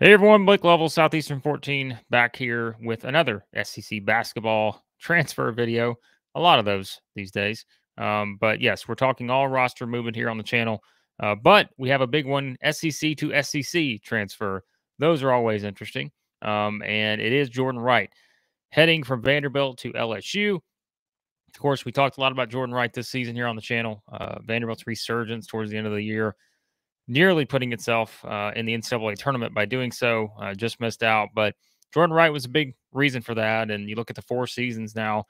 Hey everyone, Blake Lovell, Southeastern 14, back here with another SEC basketball transfer video. A lot of those these days. But yes, we're talking all roster movement here on the channel. But we have a big one, SEC to SEC transfer. Those are always interesting. And it is Jordan Wright heading from Vanderbilt to LSU. Of course, we talked a lot about Jordan Wright this season here on the channel. Vanderbilt's resurgence towards the end of the year, nearly putting itself in the NCAA tournament by doing so. Just missed out. But Jordan Wright was a big reason for that. And you look at the 4 seasons now,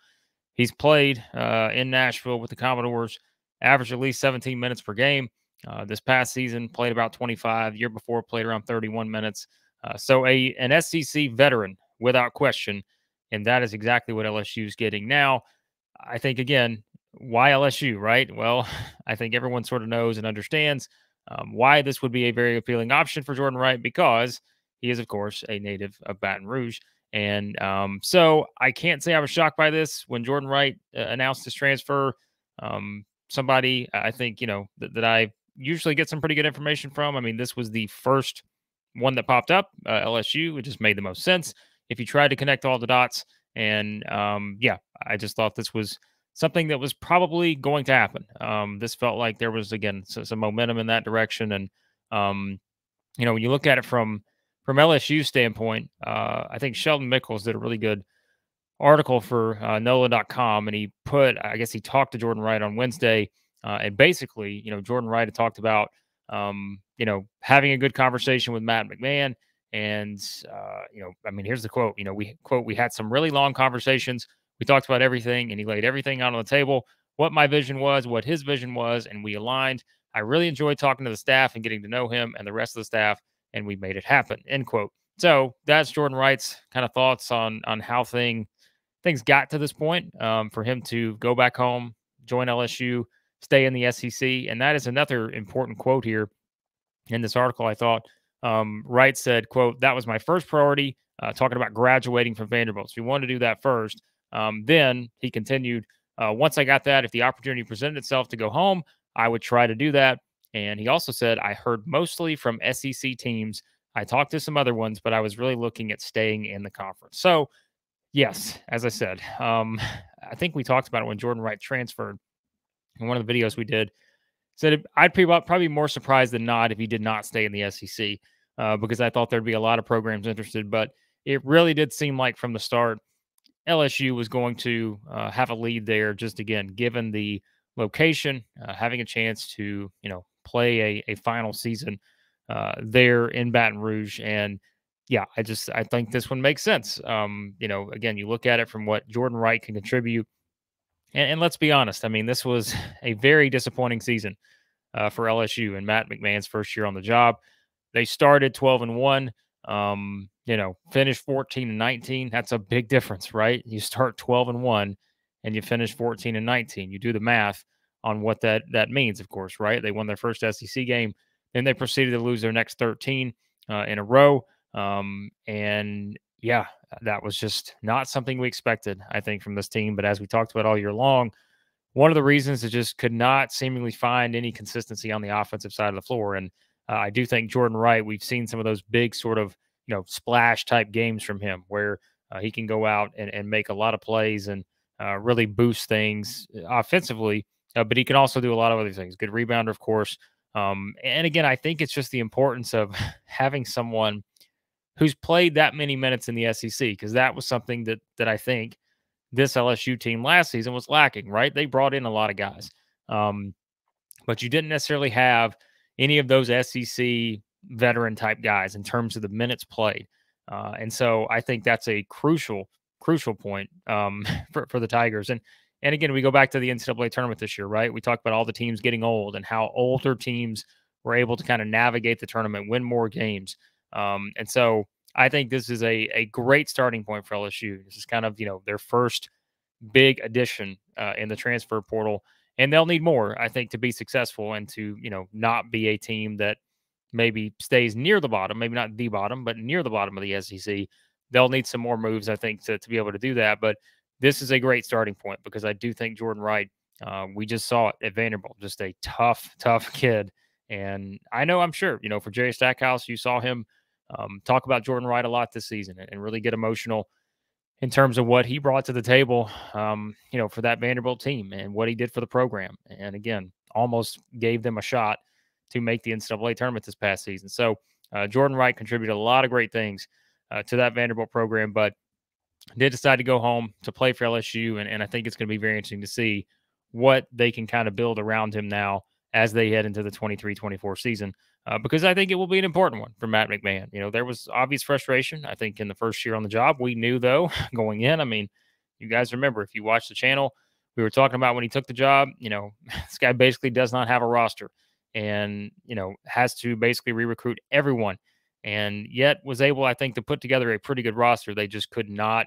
he's played in Nashville with the Commodores, averaged at least 17 minutes per game. This past season, played about 25. Year before, played around 31 minutes. So an SEC veteran, without question. And that is exactly what LSU is getting now. I think, again, why LSU, right? Well, I think everyone sort of knows and understands why this would be a very appealing option for Jordan Wright, because he is, of course, a native of Baton Rouge. And so I can't say I was shocked by this when Jordan Wright announced his transfer. Somebody I think, that I usually get some pretty good information from. I mean, this was the first one that popped up, LSU. It just made the most sense if you tried to connect all the dots. And yeah, I just thought this was something that was probably going to happen. This felt like there was, again, some momentum in that direction. And, when you look at it from LSU standpoint, I think Sheldon Mickles did a really good article for NOLA.com. And I guess he talked to Jordan Wright on Wednesday. And basically, Jordan Wright had talked about, having a good conversation with Matt McMahon. And, here's the quote, we had some really long conversations. We talked about everything, and he laid everything out on the table, what my vision was, what his vision was, and we aligned. I really enjoyed talking to the staff and getting to know him and the rest of the staff, and we made it happen, end quote. So that's Jordan Wright's kind of thoughts on how things got to this point, for him to go back home, join LSU, stay in the SEC. And that is another important quote here in this article, I thought. Wright said, quote, "That was my first priority," talking about graduating from Vanderbilt. So we wanted to do that first. Then he continued, once I got that, if the opportunity presented itself to go home, I would try to do that. And he also said, I heard mostly from SEC teams. I talked to some other ones, but I was really looking at staying in the conference. So, yes, as I said, I think we talked about it when Jordan Wright transferred in one of the videos we did. Said I'd probably more surprised than not if he did not stay in the SEC, because I thought there'd be a lot of programs interested. But it really did seem like from the start, LSU was going to have a lead there, just, again, given the location, having a chance to, play a final season there in Baton Rouge. And yeah, I think this one makes sense. Again, you look at it from what Jordan Wright can contribute. And let's be honest, I mean, this was a very disappointing season for LSU and Matt McMahon's first year on the job. They started 12-1. Finish 14-19. That's a big difference, right? You start 12-1 and you finish 14-19. You do the math on what that means, of course, right? They won their first SEC game, then they proceeded to lose their next 13 in a row. And yeah, that was just not something we expected, I think, from this team. But as we talked about all year long, one of the reasons is just could not seemingly find any consistency on the offensive side of the floor. And I do think Jordan Wright, we've seen some of those big sort of, splash type games from him where he can go out and make a lot of plays and really boost things offensively. But he can also do a lot of other things. Good rebounder, of course. And again, I think it's just the importance of having someone who's played that many minutes in the SEC, because that was something that I think this LSU team last season was lacking, right? They brought in a lot of guys, but you didn't necessarily have any of those SEC veteran type guys in terms of the minutes played. And so I think that's a crucial point for the Tigers. And again, we go back to the NCAA tournament this year, right? We talked about all the teams getting old and how older teams were able to kind of navigate the tournament, win more games. And so I think this is a great starting point for LSU. This is kind of, their first big addition in the transfer portal. And they'll need more, I think, to be successful and to, not be a team that maybe stays near the bottom, maybe not the bottom, but near the bottom of the SEC. They'll need some more moves, I think, to be able to do that. But this is a great starting point because I do think Jordan Wright, we just saw it at Vanderbilt, just a tough kid. And I know, I'm sure, for Jerry Stackhouse, you saw him talk about Jordan Wright a lot this season and really get emotional in terms of what he brought to the table, for that Vanderbilt team and what he did for the program. And again, almost gave them a shot to make the NCAA tournament this past season. So Jordan Wright contributed a lot of great things to that Vanderbilt program, but did decide to go home to play for LSU. And I think it's going to be very interesting to see what they can kind of build around him now as they head into the 23-24 season, because I think it will be an important one for Matt McMahon. There was obvious frustration, I think, in the first year on the job. We knew, though, going in, I mean, you guys remember, if you watch the channel, we were talking about when he took the job, this guy basically does not have a roster and, has to basically re-recruit everyone, and yet was able, I think, to put together a pretty good roster. They just could not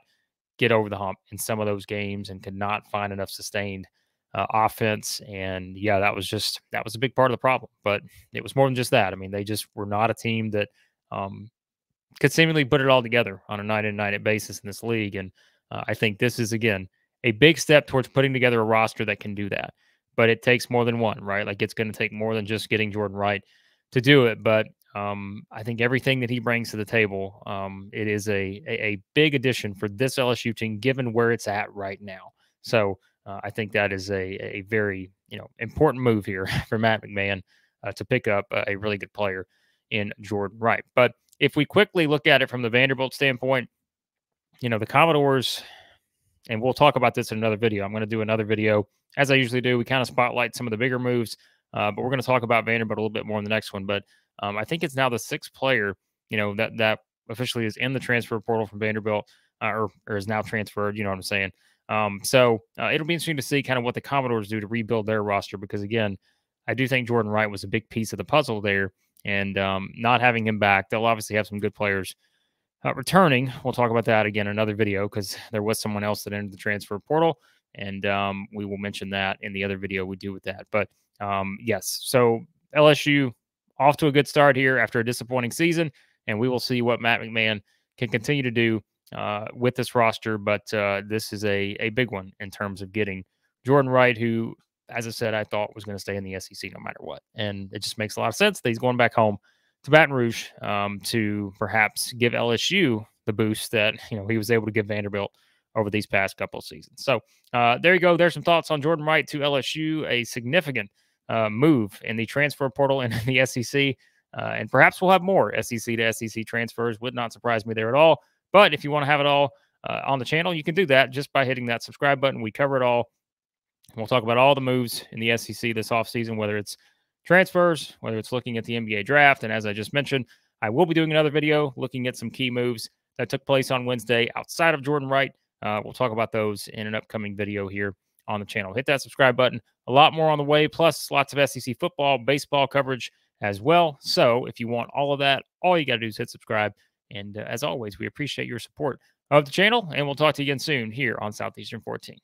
get over the hump in some of those games and could not find enough sustained offense. And yeah, that was a big part of the problem, but it was more than just that. I mean, they just were not a team that could seemingly put it all together on a night in, night out basis in this league. And I think this is, again, a big step towards putting together a roster that can do that. But it takes more than one, right? Like, it's going to take more than just getting Jordan Wright to do it. But I think everything that he brings to the table, it is a big addition for this LSU team, given where it's at right now. So I think that is a very important move here for Matt McMahon to pick up a really good player in Jordan Wright. But if we quickly look at it from the Vanderbilt standpoint, the Commodores, and we'll talk about this in another video. I'm going to do another video, as I usually do. We kind of spotlight some of the bigger moves, but we're going to talk about Vanderbilt a little bit more in the next one. But I think it's now the sixth player, that officially is in the transfer portal from Vanderbilt, or is now transferred. You know what I'm saying? So it'll be interesting to see kind of what the Commodores do to rebuild their roster, because again, I do think Jordan Wright was a big piece of the puzzle there, and not having him back, they'll obviously have some good players returning. We'll talk about that again in another video, because there was someone else that entered the transfer portal, and we will mention that in the other video we do with that. But yes, so LSU off to a good start here after a disappointing season, and we will see what Matt McMahon can continue to do with this roster. But this is a big one in terms of getting Jordan Wright, who, as I said, I thought was going to stay in the SEC no matter what. And it just makes a lot of sense that he's going back home to Baton Rouge to perhaps give LSU the boost that he was able to give Vanderbilt over these past couple of seasons. So there you go. There's some thoughts on Jordan Wright to LSU, a significant move in the transfer portal and in the SEC. And perhaps we'll have more SEC to SEC transfers. Would not surprise me there at all. But if you want to have it all on the channel, you can do that just by hitting that subscribe button. We cover it all. We'll talk about all the moves in the SEC this offseason, whether it's transfers, whether it's looking at the NBA draft. And as I just mentioned, I will be doing another video looking at some key moves that took place on Wednesday outside of Jordan Wright. We'll talk about those in an upcoming video here on the channel. Hit that subscribe button. A lot more on the way, plus lots of SEC football, baseball coverage as well. So if you want all of that, all you got to do is hit subscribe. And as always, we appreciate your support of the channel, and we'll talk to you again soon here on Southeastern 14.